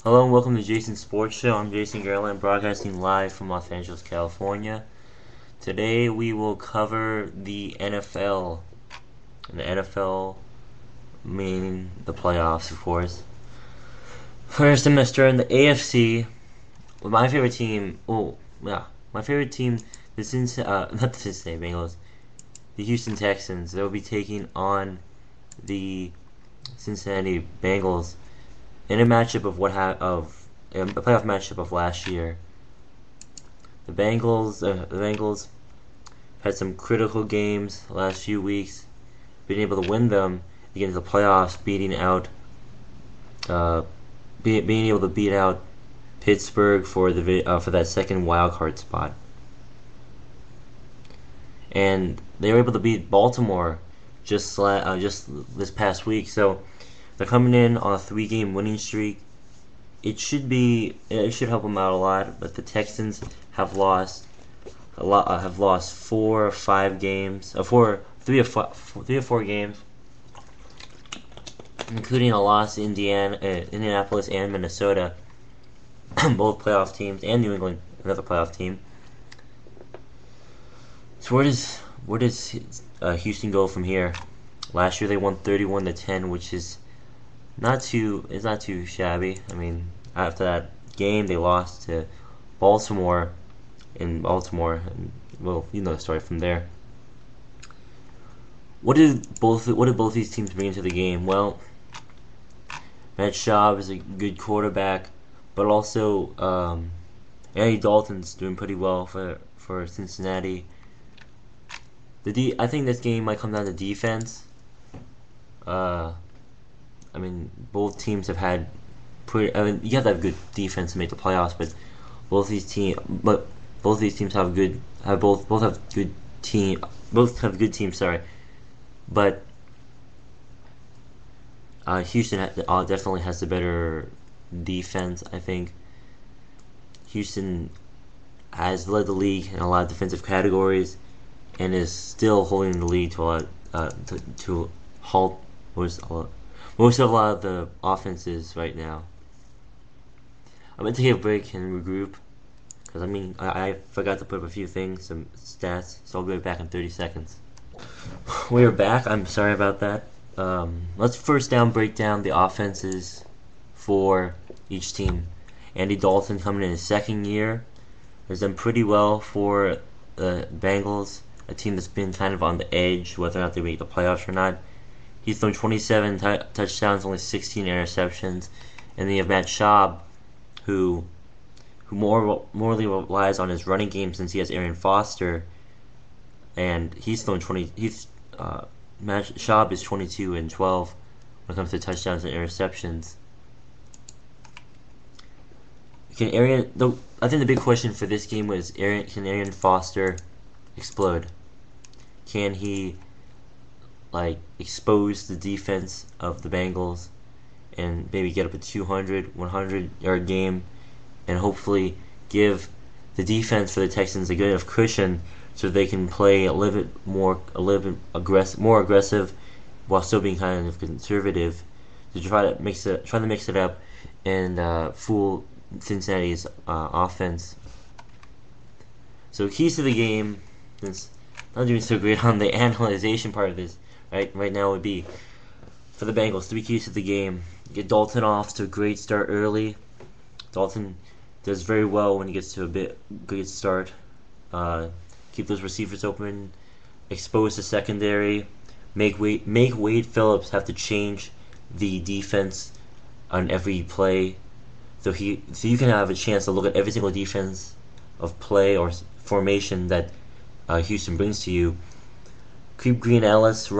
Hello and welcome to Jason's Sports Show. I'm Jason Gerland, broadcasting live from Los Angeles, California. Today we will cover the NFL. And the NFL meaning the playoffs, of course. First semester in the AFC, with my favorite team. My favorite team, not the Cincinnati Bengals, the Houston Texans. They'll be taking on the Cincinnati Bengals in a matchup of a playoff matchup of last year. The Bengals had some critical games the last few weeks, being able to win them against the playoffs, being able to beat out Pittsburgh for that second wild card spot, and they were able to beat Baltimore just this past week. So they're coming in on a 3-game winning streak. It should help them out a lot, but the Texans have lost 4 or 5 games, 3 or 4 games, including a loss to Indianapolis and Minnesota, both playoff teams, and New England, another playoff team. So where does Houston go from here? Last year they won 31-10, which is not too shabby. I mean, after that game they lost to Baltimore in Baltimore, and well, you know the story from there. What did both these teams bring into the game? Well, Matt Schaub is a good quarterback, but also Andy Dalton's doing pretty well for Cincinnati. I think this game might come down to defense. I mean, both teams have had you have to have good defense to make the playoffs, but both these teams have good teams. Sorry, but Houston definitely has the better defense. I think Houston has led the league in a lot of defensive categories and is still holding the lead to halt most of a lot of the offenses right now. I'm going to take a break and regroup, because I forgot to put up a few things, some stats, so I'll be right back in 30 seconds. We are back. I'm sorry about that. Let's first break down the offenses for each team. Andy Dalton, coming in his second year, has done pretty well for the Bengals, a team that's been kind of on the edge whether or not they make the playoffs or not. He's thrown 27 touchdowns, only 16 interceptions. And then you have Matt Schaub, who morely relies on his running game since he has Arian Foster, and he's thrown 20. Matt Schaub is 22-12 when it comes to touchdowns and interceptions. I think the big question for this game was, can Arian Foster explode? Can he expose the defense of the Bengals and maybe get up a 200, 100-yard game, and hopefully give the defense for the Texans a good enough cushion so they can play a little bit more aggressive while still being kind of conservative, to try to mix it up and fool Cincinnati's offense. So keys to the game, since I'm not doing so great on the analyzation part of this right now, would be for the Bengals. 3 keys to the game: get Dalton off to a great start early. Dalton does very well when he gets to a good start. Keep those receivers open, expose the secondary, make Wade Phillips have to change the defense on every play, so you can have a chance to look at every single defense of play or formation that Houston brings to you. Keep Green Ellis